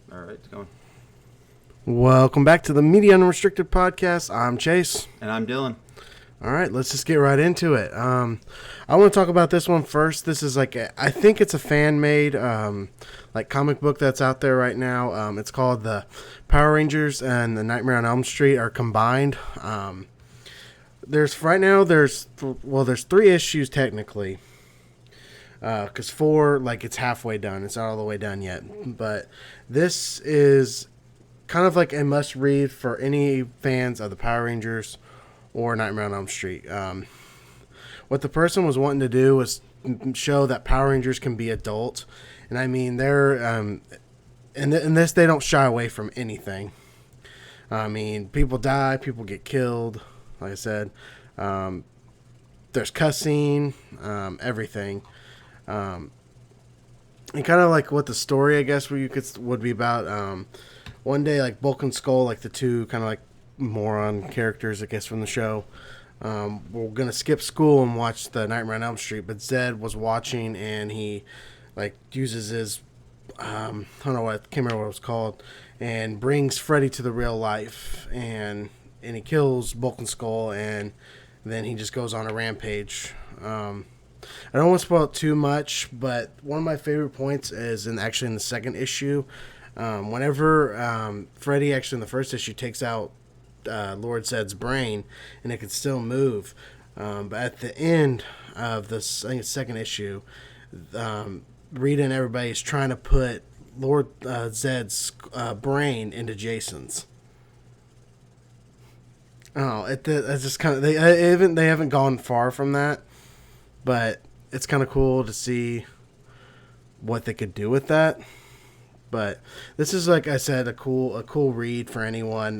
All right, it's going. Welcome back to the Media Unrestricted podcast. I'm Chase. And I'm Dylan. All right, let's just get right into it. I want to talk about this one first. This is I think it's a fan-made comic book that's out there right now. It's called the Power Rangers and the Nightmare on Elm Street are combined. There's 3 issues technically. Because 4, it's halfway done. It's not all the way done yet. But this is kind of like a must-read for any fans of the Power Rangers or Nightmare on Elm Street. What the person was wanting to do was show that Power Rangers can be adult. And I mean, they're... in this, they don't shy away from anything. I mean, people die, people get killed, like I said. There's cussing, everything. And kind of like what the story, I guess, would be about. One day, Bulk and Skull, the two kind of moron characters, I guess, from the show, we're gonna skip school and watch the Nightmare on Elm Street. But Zed was watching, and he uses his I don't know what, can't remember what it was called, and brings Freddy to the real life, and he kills Bulk and Skull, and then he just goes on a rampage. I don't want to spoil it too much, but one of my favorite points is in the second issue. Whenever Freddy actually in the first issue takes out Lord Zed's brain, and it can still move. But at the end of this, I think it's second issue, Rita and everybody is trying to put Lord Zed's brain into Jason's. Oh, it's just kind of they haven't gone far from that, but it's kind of cool to see what they could do with that. But this is, like I said, a cool read for anyone.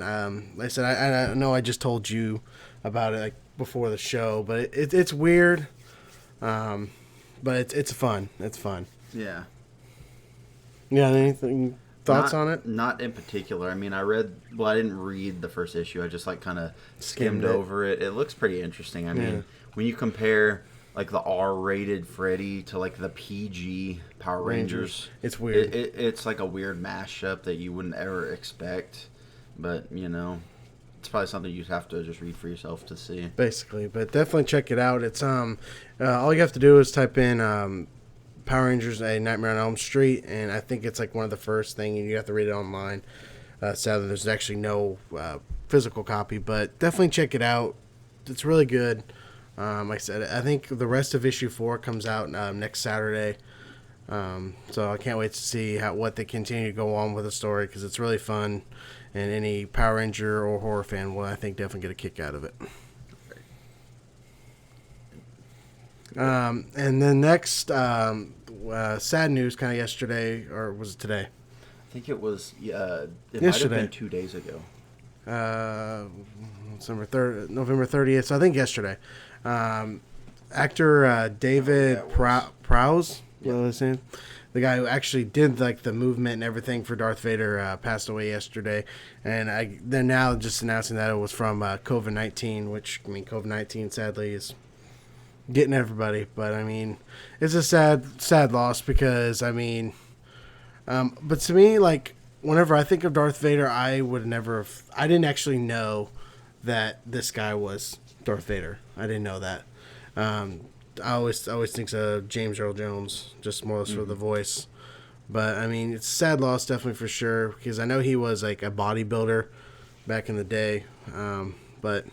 Like I said, I know I just told you about it before the show, but it's weird. But it's fun. It's fun. Yeah. Yeah. Anything thoughts on it? Not in particular. I mean, I didn't read the first issue. I just kind of skimmed over it. It looks pretty interesting. I mean, when you compare the R-rated Freddy to the PG Power Rangers. It's weird. It's a weird mashup that you wouldn't ever expect, but it's probably something you'd have to just read for yourself to see. Basically, but definitely check it out. It's all you have to do is type in Power Rangers A Nightmare on Elm Street, and I think it's one of the first thing, and you have to read it online. Sadly, there's actually no physical copy, but definitely check it out. It's really good. Like I said, I think the rest of issue 4 comes out next Saturday. So I can't wait to see what they continue to go on with the story, because it's really fun, and any Power Ranger or horror fan will, I think, definitely get a kick out of it. And then next, sad news kind of yesterday, or was it today? I think it was, it yesterday. Might have been 2 days ago. November 30th, so I think yesterday. Actor David Prowse, the guy who actually did the movement and everything for Darth Vader, passed away yesterday, and they're now just announcing that it was from COVID-19, which COVID-19 sadly is getting everybody. But it's a sad loss, because but to me, whenever I think of Darth Vader, I didn't actually know that this guy was Darth Vader. I didn't know that. I always think of James Earl Jones, just more or less for the voice. But it's a sad loss, definitely, for sure, because I know he was a bodybuilder back in the day. But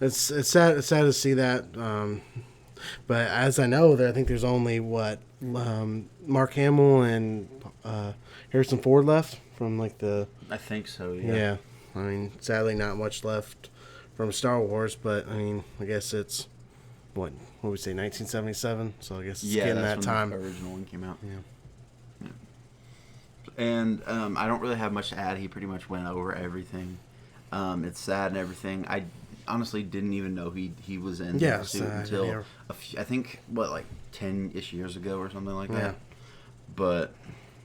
it's sad to see that. But as I know, I think there's only Mark Hamill and Harrison Ford left from the. I think so. Yeah. Yeah. Sadly, not much left from Star Wars, but I guess it's what we say, 1977. So I guess it's getting that time. The original one came out. Yeah. And I don't really have much to add. He pretty much went over everything. It's sad and everything. I honestly didn't even know he was in the suit until I think 10-ish years ago or something like that. But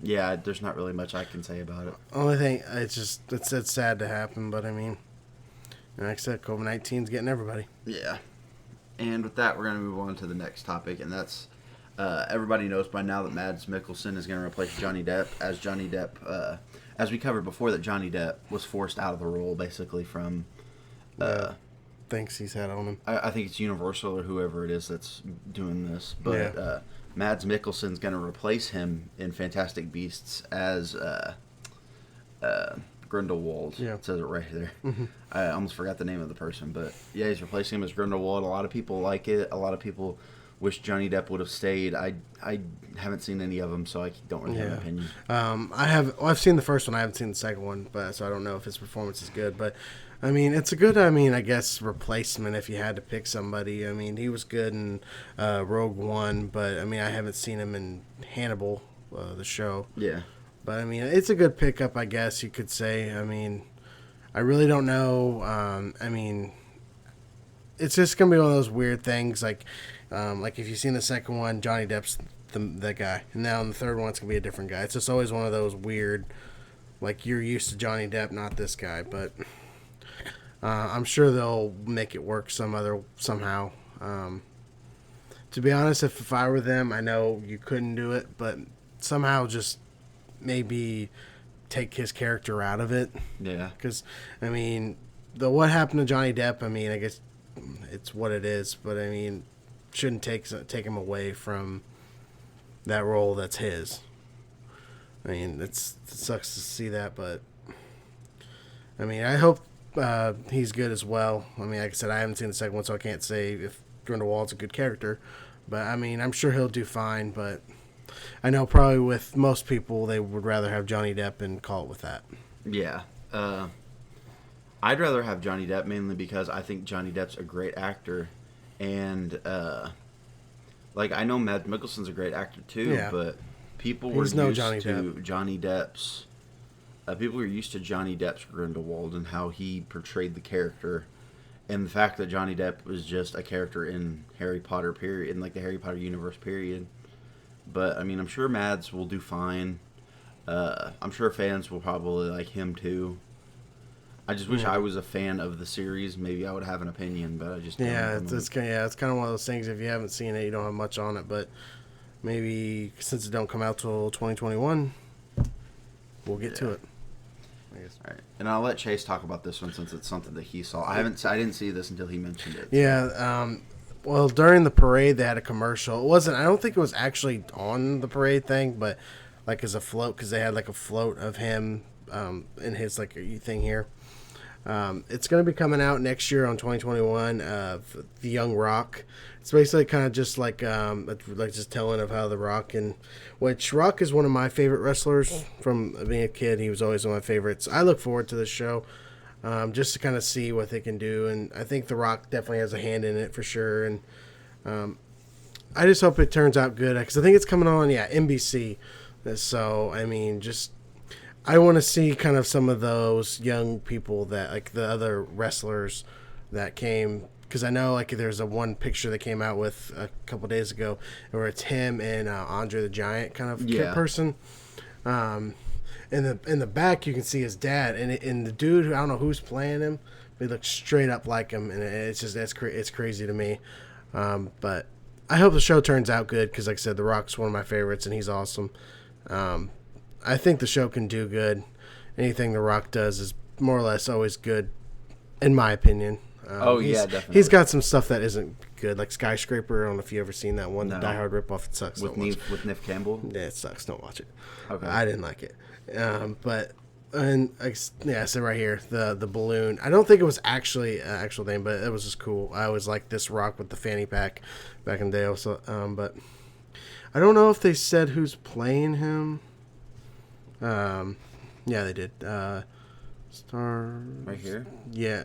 yeah, there's not really much I can say about it. Only thing, it's sad to happen, but like I said, COVID-19's getting everybody. Yeah. And with that, we're going to move on to the next topic, and that's everybody knows by now that Mads Mikkelsen is going to replace Johnny Depp, as Johnny Depp as we covered before, that Johnny Depp was forced out of the role basically from. Thinks he's had on him. I think it's Universal or whoever it is that's doing this, but Mads Mikkelsen's going to replace him in Fantastic Beasts as Grindelwald. Yeah. It says it right there. Mm-hmm. I almost forgot the name of the person, but yeah, he's replacing him as Grindelwald. A lot of people like it. A lot of people wish Johnny Depp would have stayed. I haven't seen any of them, so I don't really have an opinion. I've seen the first one. I haven't seen the second one, but so I don't know if his performance is good. But I mean, it's a good. I guess replacement if you had to pick somebody. I mean, he was good in Rogue One, but I mean, I haven't seen him in Hannibal, the show. Yeah. But I mean, it's a good pickup, I guess you could say. I mean, I really don't know. I mean, it's just gonna be one of those weird things, like if you've seen the second one, Johnny Depp's the guy, and now in the third one, it's gonna be a different guy. It's just always one of those weird, like you're used to Johnny Depp, not this guy. But I'm sure they'll make it work somehow. To be honest, if I were them, I know you couldn't do it, but somehow just maybe take his character out of it. Yeah. Because, I mean, what happened to Johnny Depp, I mean, I guess it's what it is, but I mean, shouldn't take him away from that role that's his. I mean, it sucks to see that, but I mean, I hope he's good as well. I mean, like I said, I haven't seen the second one, so I can't say if Grindelwald's a good character, but I mean, I'm sure he'll do fine, but I know probably with most people, they would rather have Johnny Depp and call it with that. Yeah. I'd rather have Johnny Depp mainly because I think Johnny Depp's a great actor. And, I know Mads Mikkelsen's a great actor too, but people were used to Johnny Depp's... people were used to Johnny Depp's Grindelwald and how he portrayed the character. And the fact that Johnny Depp was just a character in Harry Potter, period, in, the Harry Potter universe, period. But, I mean, I'm sure Mads will do fine. I'm sure fans will probably like him, too. I just wish I was a fan of the series. Maybe I would have an opinion, but I just don't. It's kind of one of those things. If you haven't seen it, you don't have much on it. But maybe since it don't come out till 2021, we'll get to it. I guess. All right. And I'll let Chase talk about this one since it's something that he saw. I didn't see this until he mentioned it. Yeah, well, during the parade, they had a commercial. I don't think it was actually on the parade thing, but as a float, because they had a float of him in his thing here. It's going to be coming out next year on 2021. The Young Rock. It's basically kind of just just telling of how the Rock which Rock is one of my favorite wrestlers from being a kid. He was always one of my favorites. I look forward to this show. Just to kind of see what they can do. And I think The Rock definitely has a hand in it for sure. And I just hope it turns out good because I think it's coming on, NBC. So, I mean, I want to see kind of some of those young people that, the other wrestlers that came. Because I know, there's one picture that came out with a couple days ago where it's him and Andre the Giant kind of kid person. In the back, you can see his dad, and the dude, I don't know who's playing him, but he looks straight up like him, and it's crazy to me. But I hope the show turns out good because, like I said, The Rock's one of my favorites, and he's awesome. I think the show can do good. Anything The Rock does is more or less always good, in my opinion. Definitely. He's got some stuff that isn't good, like Skyscraper. I don't know if you ever seen that one, the Die Hard ripoff. It sucks. With Neve Campbell? Yeah, it sucks. Don't watch it. Okay. I didn't like it. I said right here, the balloon. I don't think it was actually an actual thing, but it was just cool. I always liked this Rock with the fanny pack back in the day also. But I don't know if they said who's playing him. Yeah, they did. Star... Right here? Yeah.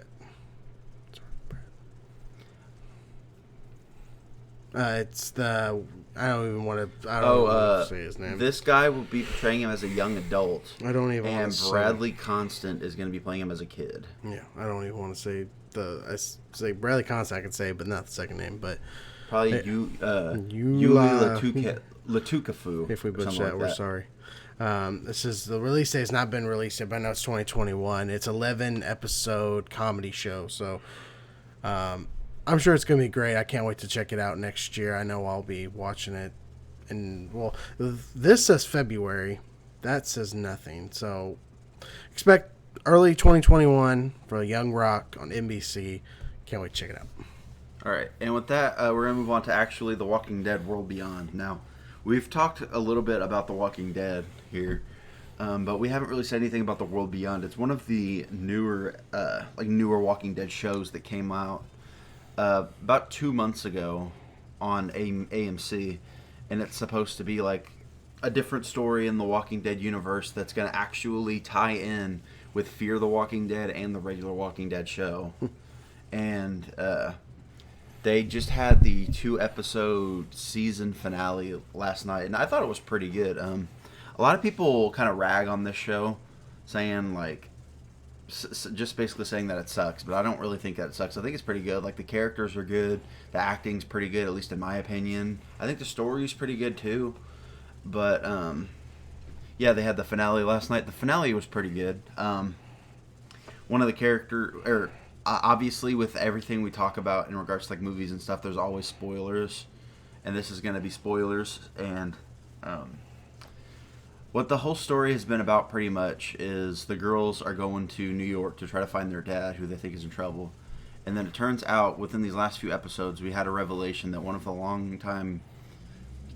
It's the... I don't even want to say his name. This guy will be portraying him as a young adult. I don't even want to say... And Bradley Constant is going to be playing him as a kid. Yeah, I don't even want to say I say Bradley Constant I can say, but not the second name. But probably Yuli Latukafu. If we butcher that, we're sorry. This is the release date has not been released yet, but I know it's 2021. It's 11 episode comedy show, so I'm sure it's going to be great. I can't wait to check it out next year. I know I'll be watching it. And, well, this says February. That says nothing. So expect early 2021 for Young Rock on NBC. Can't wait to check it out. All right, and with that, we're going to move on to actually The Walking Dead World Beyond. Now, we've talked a little bit about The Walking Dead here, but we haven't really said anything about The World Beyond. It's one of the newer Walking Dead shows that came out about 2 months ago on AMC, and it's supposed to be like a different story in the Walking Dead universe that's going to actually tie in with Fear the Walking Dead and the regular Walking Dead show. And they just had the 2-episode season finale last night, and I thought it was pretty good. A lot of people kind of rag on this show, saying like, just basically saying that it sucks, but I don't really think that it sucks. I think it's pretty good. Like, the characters are good, the acting's pretty good, at least in my opinion. I think the story's pretty good too. But yeah, they had the finale last night. The finale was pretty good. One of the obviously, with everything we talk about in regards to like movies and stuff, there's always spoilers, and this is going to be spoilers. And what the whole story has been about pretty much is the girls are going to New York to try to find their dad, who they think is in trouble. And then it turns out, within these last few episodes, we had a revelation that one of the longtime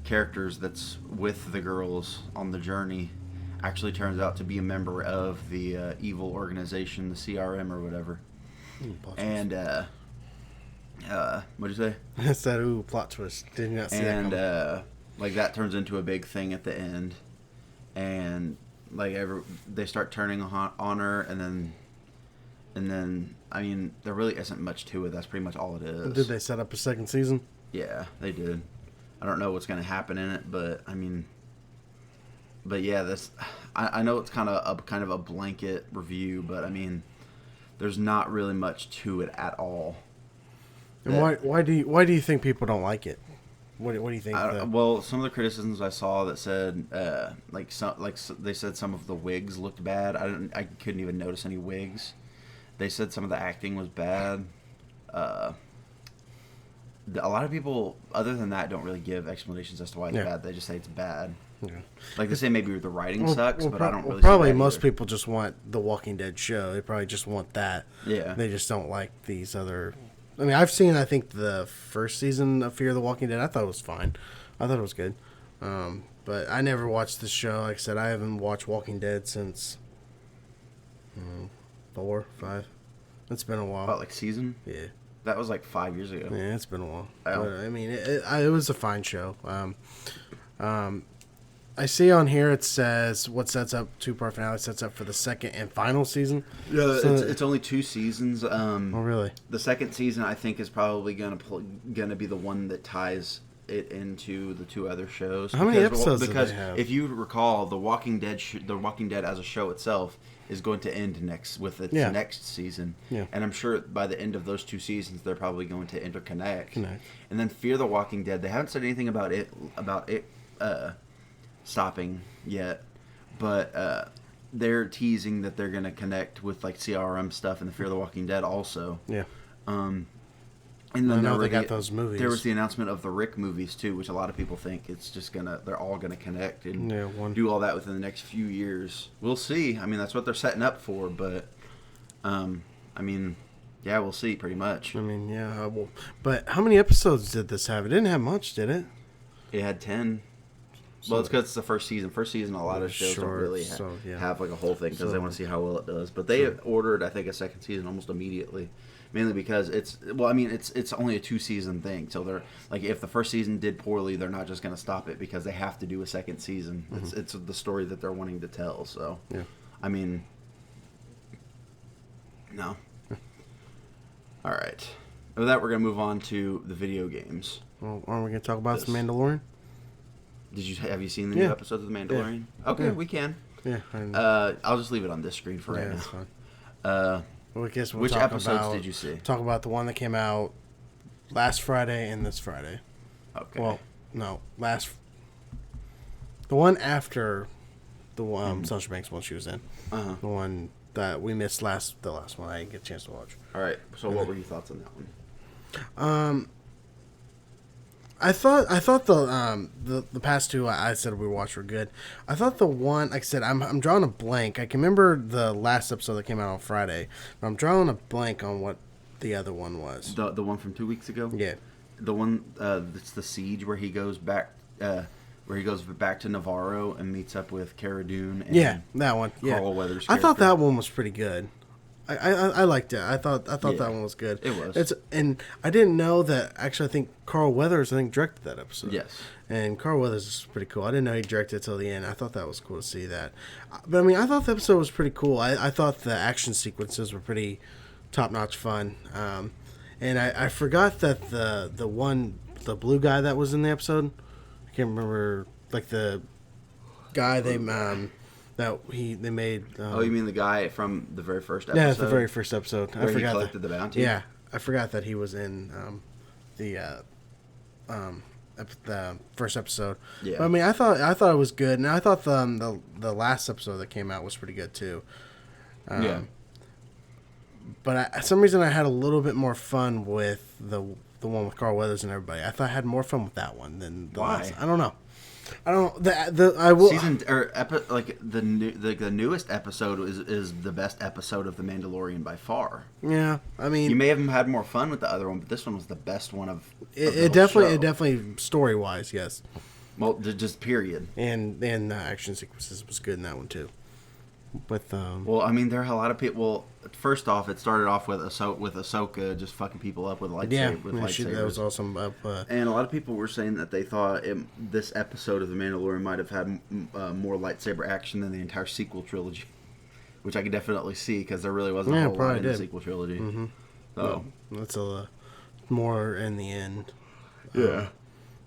characters that's with the girls on the journey actually turns out to be a member of the evil organization, the CRM or whatever. And what'd you say? I said, plot twist. Did not see that coming. And like that turns into a big thing at the end, and like they start turning on her, and then I mean, there really isn't much to it. That's pretty much all it is. Did they set up a second season? Yeah, they did. I don't know what's going to happen in it, but I mean, but yeah, this I know it's kind of a blanket review, but I mean, there's not really much to it at all. And why do you think people don't like it? What do you think? Well, some of the criticisms I saw that said they said some of the wigs looked bad. I couldn't even notice any wigs. They said some of the acting was bad. A lot of people, other than that, don't really give explanations as to why it's bad. They just say it's bad. Yeah. Like they say maybe the writing sucks, but I don't really. Probably see that most either. people just want the Walking Dead show. They probably just want that. Yeah. They just don't like these other. I mean, I've seen, I think, the first season of Fear the Walking Dead. I thought it was fine. I thought it was good. But I never watched the show. Like I said, I haven't watched Walking Dead since 4, 5. It's been a while. About like season? Yeah. That was like 5 years ago. Yeah, it's been a while. Oh. But, I mean, it was a fine show. I see on here it says what sets up 2-part finale sets up for the second and final season. Yeah, so, it's only 2 seasons. Oh, really? The second season, I think, is probably gonna be the one that ties it into the 2 other shows. How many episodes do they have? If you recall, The Walking Dead as a show itself is going to end next season. Yeah. And I'm sure by the end of those 2 seasons, they're probably going to interconnect. And then Fear the Walking Dead, they haven't said anything about it stopping yet, but they're teasing that they're going to connect with like CRM stuff and the Fear the Walking Dead also. Yeah. And then they got those movies. There was the announcement of the Rick movies too, which a lot of people think they're all gonna connect and do all that within the next few years. We'll see. I mean, that's what they're setting up for, but I mean, yeah, we'll see pretty much. I mean, yeah, but how many episodes did this have? It didn't have much, did it? It had 10. Well, it's because it's the first season. First season, a lot of shows don't really have like a whole thing because they want to see how well it does. But they ordered, I think, a second season almost immediately, mainly because it's only a 2-season thing. So they're like, if the first season did poorly, they're not just going to stop it because they have to do a second season. Mm-hmm. It's the story that they're wanting to tell. So, yeah. I mean, no. All right. With that, we're going to move on to the video games. Well, aren't we going to talk about some Mandalorian? Have you seen the new episodes of The Mandalorian? Yeah. Okay, we can. Yeah. I'll just leave it on this screen for right now. That's fine. Well, I guess which episodes did you see? Talk about the one that came out last Friday and this Friday. Okay. Well, no, the one after the Sasha Banks one she was in. Uh-huh. The one that we missed the last one I didn't get a chance to watch. All right. So what were your thoughts on that one? I thought the past two I said we watched were good. I thought the one, like I said, I'm drawing a blank. I can remember the last episode that came out on Friday, but I'm drawing a blank on what the other one was. The one from 2 weeks ago. Yeah, The one that's the siege where he goes back to Navarro and meets up with Cara Dune. And yeah, that one. Yeah, Carl Weathers' I thought character. that one was pretty good. I liked it. I thought Yeah, that one was good. it was. And I didn't know that. Actually, I think Carl Weathers directed that episode. Yes. And Carl Weathers is pretty cool. I didn't know he directed it till the end. I thought that was cool to see that. But I mean, I thought the episode was pretty cool. I thought the action sequences were pretty top notch fun. And I forgot that the blue guy that was in the episode. I can't remember, like the guy they made. Oh, you mean the guy from the very first episode? Yeah, it's the very first episode. Where I forgot he collected the bounty? Yeah, I forgot that he was in the first episode. Yeah. But, I mean, I thought it was good, and I thought the last episode that came out was pretty good too. Yeah. But for some reason, I had a little bit more fun with the one with Carl Weathers and everybody. I thought I had more fun with that one than the Why? last. I don't know. I don't. I will. The newest episode is the best episode of The Mandalorian by far. Yeah, I mean, You may have had more fun with the other one, but this one was the best one of the it whole show. definitely story wise, yes, Well, just period. and the action sequences was good in that one too. With Well, I mean, there are a lot of people. Well, first off, it started off with Ahsoka just fucking people up with lightsabers. that was awesome. And a lot of people were saying that they thought this episode of The Mandalorian might have had more lightsaber action than the entire sequel trilogy, which I could definitely see because there really wasn't a whole lot in the sequel trilogy. Mm-hmm. So that's a more in the end. yeah.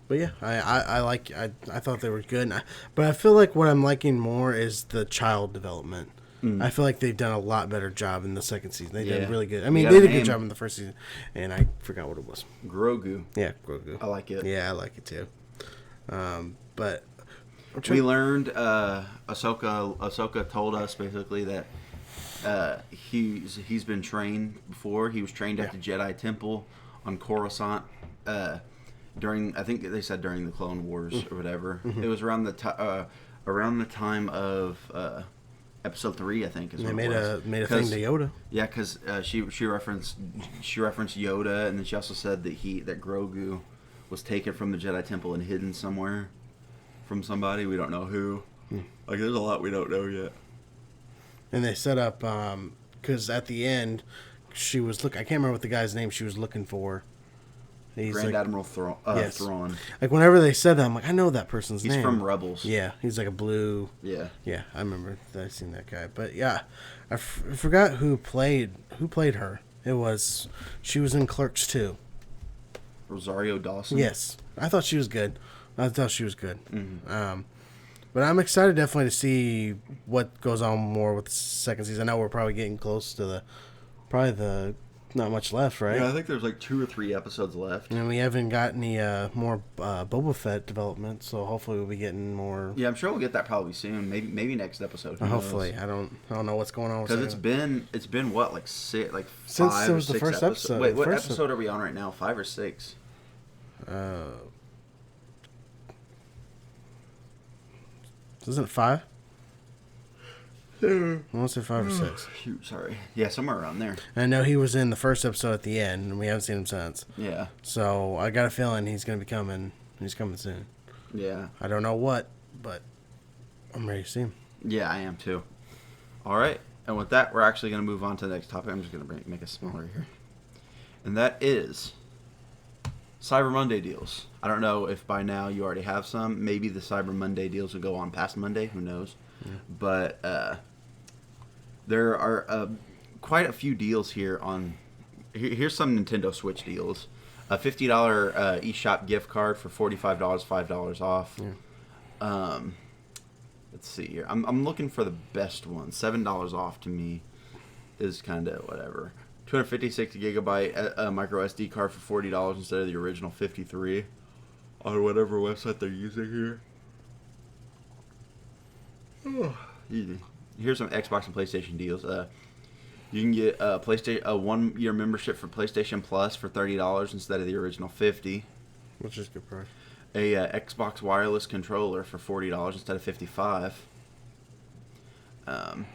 But yeah, I thought they were good, but I feel like what I'm liking more is the child development. I feel like they've done a lot better job in the second season. They did really good. I mean, they did a good job in the first season, and I forgot what it was. Grogu. Yeah, Grogu. I like it. Yeah, I like it too. But We learned Ahsoka told us basically that he's been trained before. He was trained at the Jedi Temple on Coruscant I think they said during the Clone Wars or whatever. Mm-hmm. It was around the time of Episode 3, I think. they made a thing to Yoda. Yeah, because she referenced Yoda, and then she also said that Grogu was taken from the Jedi Temple and hidden somewhere from somebody. We don't know who. Like, there's a lot we don't know yet. And they set up because at the end she was I can't remember what the guy's name she was looking for. He's Grand Admiral Thrawn. Like whenever they said that, I'm like, I know that person's name. He's from Rebels. Yeah, he's like a blue. Yeah. Yeah, I remember that I seen that guy. But yeah, I forgot who played her. She was in Clerks 2. Rosario Dawson. Yes, I thought she was good. Mm-hmm. But I'm excited definitely to see what goes on more with the second season. I know we're probably getting close to the not much left, right? Yeah, I think there's like 2 or 3 episodes left. And we haven't got any more Boba Fett development, so hopefully we'll be getting more. Yeah, I'm sure we'll get that probably soon. Maybe next episode. Who Hopefully, knows? I don't know what's going on. Because it's been what, like since it was the first episode. Wait, what episode are we on right now? 5 or 6? Isn't it 5? I want to say 5 or 6. Shoot, sorry. Yeah, somewhere around there. I know he was in the first episode at the end, and we haven't seen him since. Yeah. So I got a feeling he's going to be coming. He's coming soon. Yeah. I don't know what, but I'm ready to see him. Yeah, I am too. All right. And with that, we're actually going to move on to the next topic. I'm just going to make it smaller here. And that is Cyber Monday deals. I don't know if by now you already have some. Maybe the Cyber Monday deals will go on past Monday. Who knows? Yeah. But there are quite a few deals here on... Here's some Nintendo Switch deals. A $50 eShop gift card for $45, $5 off. Yeah. Let's see here. I'm looking for the best one. $7 off to me is kind of whatever. 256 gigabyte micro SD card for $40 instead of the original $53 on whatever website they're using here. Oh, easy. Here's some Xbox and PlayStation deals. You can get a 1-year membership for PlayStation Plus for $30 instead of the original $50. Which is a good price. A Xbox wireless controller for $40 instead of $55. And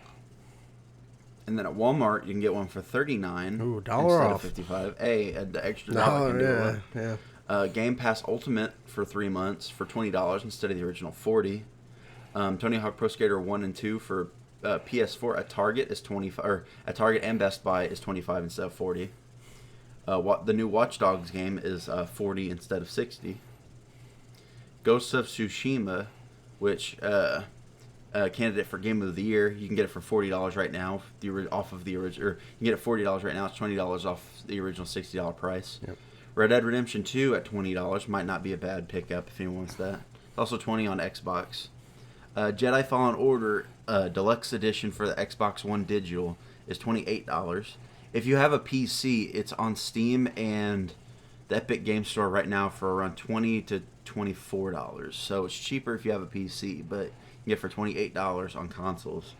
then at Walmart, you can get one for $39 Ooh, instead off. of $55. The extra dollar can do it. Yeah. Game Pass Ultimate for 3 months for $20 instead of the original $40. Tony Hawk Pro Skater 1 and 2 for PS4 at Target is 25, or at Target and Best Buy is 25 instead of 40. The new Watch Dogs game is 40 instead of 60. Ghost of Tsushima, which candidate for Game of the Year, you can get it for $40 right now. Off of the original, or you can get it $40 right now. It's $20 off the original $60 price. Yep. Red Dead Redemption 2 at $20 might not be a bad pickup if anyone wants that. Also $20 on Xbox. Jedi Fallen Order Deluxe Edition for the Xbox One Digital is $28. If you have a PC, it's on Steam and the Epic Game Store right now for around $20 to $24. So it's cheaper if you have a PC, but you can get it for $28 on consoles.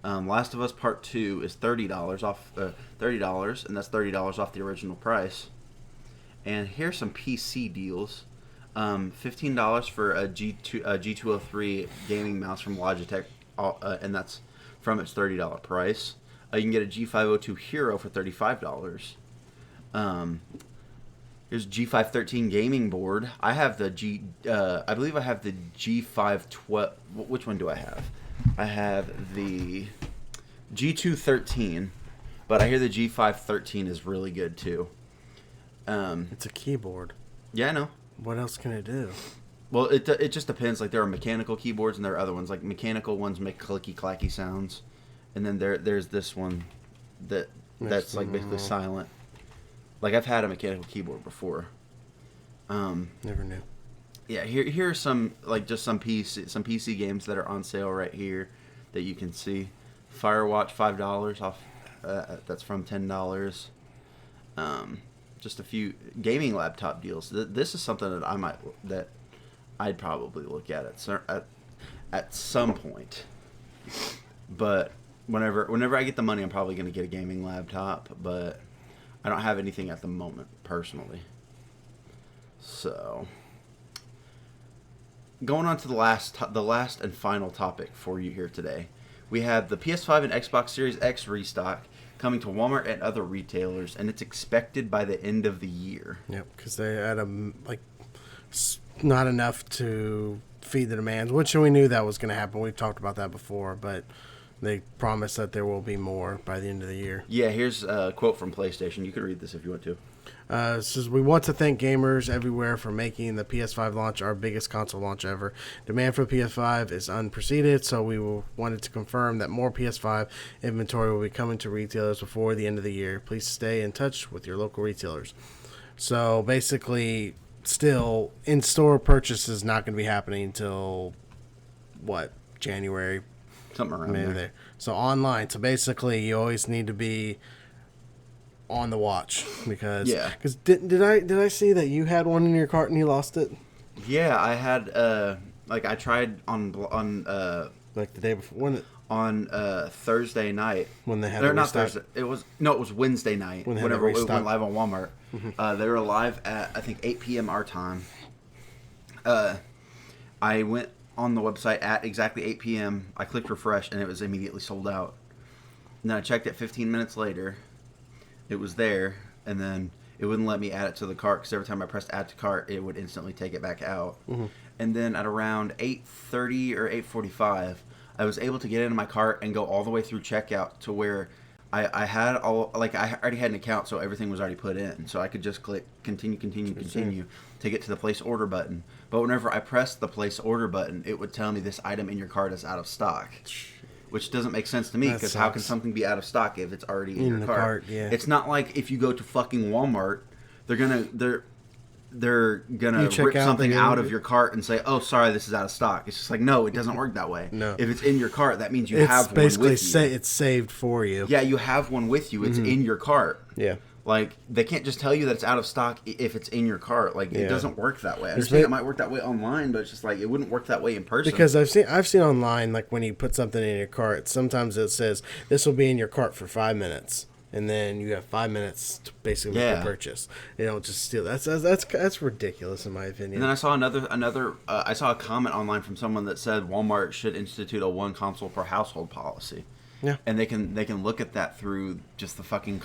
Last of Us Part 2 is $30 off, $30, and that's $30 off the original price. And here's some PC deals. $15 for a G203 gaming mouse from Logitech, and that's from its $30 price. You can get a G502 Hero for $35. Here's G513 gaming board. I have the I believe I have the G512. Which one do I have? I have the G213, but I hear the G513 is really good too. It's a keyboard. Yeah, I know. What else can it do? Well, it just depends. Like, there are mechanical keyboards and there are other ones. Like, mechanical ones make clicky clacky sounds, and then there's this one that's like basically silent. Like, I've had a mechanical keyboard before. Never knew. Yeah, here are some, like, just some PC games that are on sale right here that you can see. Firewatch $5 off. That's from $10. Just a few gaming laptop deals. This is something that I'd probably look at some point. But whenever I get the money, I'm probably going to get a gaming laptop. But I don't have anything at the moment personally. So going on to the last and final topic for you here today, we have the PS5 and Xbox Series X restock coming to Walmart and other retailers, and it's expected by the end of the year. Yep, because they had not enough to feed the demands, which we knew that was going to happen. We've talked about that before, but they promised that there will be more by the end of the year. Yeah, here's a quote from PlayStation. You can read this if you want to. It says, "We want to thank gamers everywhere for making the PS5 launch our biggest console launch ever. Demand for PS5 is unprecedented, so we wanted to confirm that more PS5 inventory will be coming to retailers before the end of the year. Please stay in touch with your local retailers." So basically, still, in-store purchase is not going to be happening until, January? Something around there. So online. So basically, you always need to be on the watch because did I see that you had one in your cart and you lost it? Yeah, I had I tried on like the day before on Thursday night when they had not Thursday. It was Wednesday night whenever it went live on Walmart. Mm-hmm. They were live at I think 8 p.m. our time. I went on the website at exactly 8 p.m. I clicked refresh and it was immediately sold out. And then I checked it 15 minutes later. It was there, and then it wouldn't let me add it to the cart because every time I pressed add to cart, it would instantly take it back out. Mm-hmm. And then at around 8:30 or 8:45, I was able to get into my cart and go all the way through checkout to where I had I already had an account, so everything was already put in. So I could just click continue to get to the place order button. But whenever I pressed the place order button, it would tell me this item in your cart is out of stock. Which doesn't make sense to me because how can something be out of stock if it's already in your cart? Yeah. It's not like if you go to fucking Walmart, they're gonna rip something out of your cart and say, "Oh, sorry, this is out of stock." It's just like, no, it doesn't work that way. No. If it's in your cart, that means you have one with you. It's basically it's saved for you. Yeah, you have one with you. It's in your cart. Yeah. Like, they can't just tell you that it's out of stock if it's in your cart. Like, it doesn't work that way. I understand it might work that way online, but it's just like, it wouldn't work that way in person. Because I've seen online, like, when you put something in your cart, sometimes it says, this will be in your cart for 5 minutes. and then you have 5 minutes to basically make a purchase. You don't just steal. That's ridiculous in my opinion. And then I saw I saw a comment online from someone that said Walmart should institute a one console per household policy. Yeah, and they can look at that through just the fucking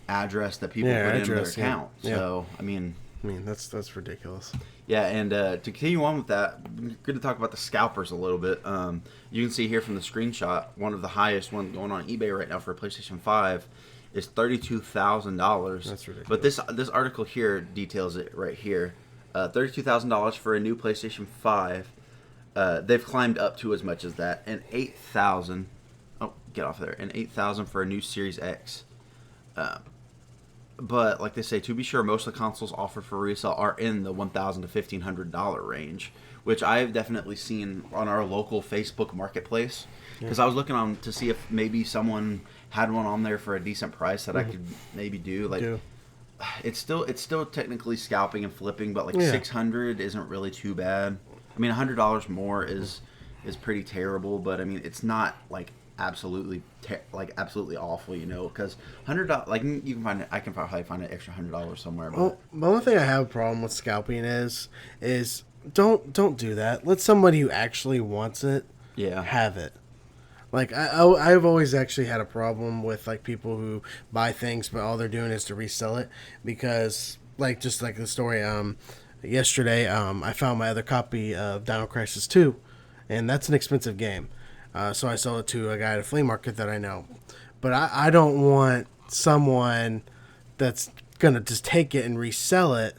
address that people put in their account. Yeah. So I mean that's ridiculous. Yeah, and to continue on with that, good to talk about the scalpers a little bit. You can see here from the screenshot, one of the highest one going on eBay right now for a PlayStation 5 is $32,000. That's ridiculous. But this article here details it right here. $32,000 for a new PlayStation 5. They've climbed up to as much as that, and $8,000. Oh, get off there! And $8,000 for a new Series X. But like they say, to be sure, most of the consoles offered for resale are in the $1,000 to $1,500 range, which I've definitely seen on our local Facebook marketplace. Because I was looking on to see if maybe someone had one on there for a decent price that I could maybe do. Like, it's still technically scalping and flipping, but like $600 isn't really too bad. I mean, $100 more is pretty terrible, but I mean, it's not like absolutely awful, you know, because $100, like, you can find it. I can probably find an extra $100 somewhere. Well, the only thing I have a problem with scalping is don't do that. Let somebody who actually wants it have it. Like I've always actually had a problem with like people who buy things but all they're doing is to resell it, because like just like the story yesterday I found my other copy of Dino Crisis 2, and that's an expensive game. So I sold it to a guy at a flea market that I know. But I don't want someone that's going to just take it and resell it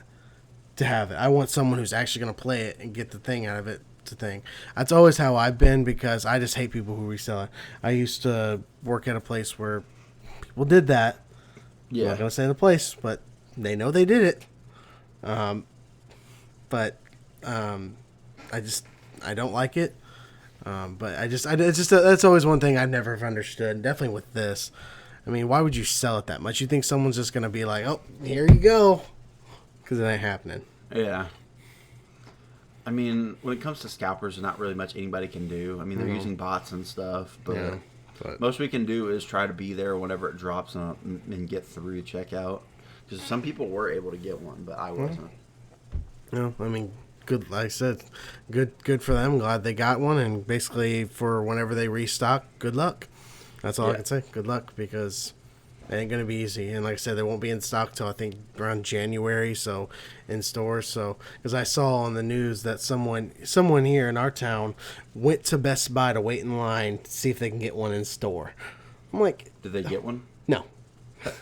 to have it. I want someone who's actually going to play it and get the thing out of it to thing. That's always how I've been, because I just hate people who resell it. I used to work at a place where people did that. Yeah. I'm not going to say the place, but they know they did it. But I don't like it. But that's always one thing I've never understood. Definitely with this. I mean, why would you sell it that much? You think someone's just going to be like, oh, here you go? Because it ain't happening. Yeah. I mean, when it comes to scalpers, there's not really much anybody can do. I mean, they're using bots and stuff, but most we can do is try to be there whenever it drops and get through checkout. Because some people were able to get one, but I wasn't. No, I mean, good. Like I said, good for them. Glad they got one, and basically for whenever they restock, good luck. That's all I can say. Good luck, because it ain't gonna be easy. And like I said, they won't be in stock till I think around January. So in stores. So because I saw on the news that someone here in our town went to Best Buy to wait in line to see if they can get one in store. I'm like, did they get one? No.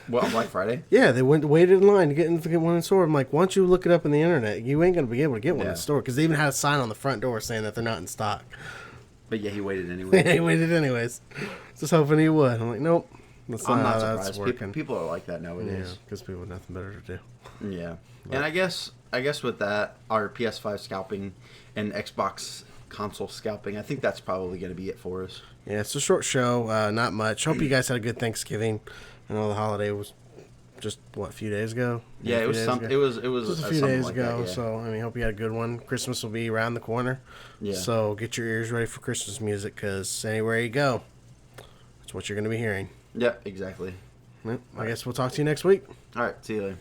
Well, Black Friday? Yeah, they waited in line to get one in store. I'm like, why don't you look it up on the internet? You ain't going to be able to get one in store, because they even had a sign on the front door saying that they're not in stock. But yeah, he waited anyway. He waited anyways. Just hoping he would. I'm like, nope. That's I'm not not how that's surprised. working. People are like that nowadays. Because people have nothing better to do. Yeah. But. And I guess with that, our PS5 scalping and Xbox console scalping, I think that's probably going to be it for us. Yeah, it's a short show. Not much. Hope you guys had a good Thanksgiving. I know the holiday was just a few days ago. Yeah, it was something. It was a few days ago. So I mean, hope you had a good one. Christmas will be around the corner. Yeah. So get your ears ready for Christmas music, because anywhere you go, that's what you're going to be hearing. Yeah, exactly. Well, I guess we'll talk to you next week. All right, see you later.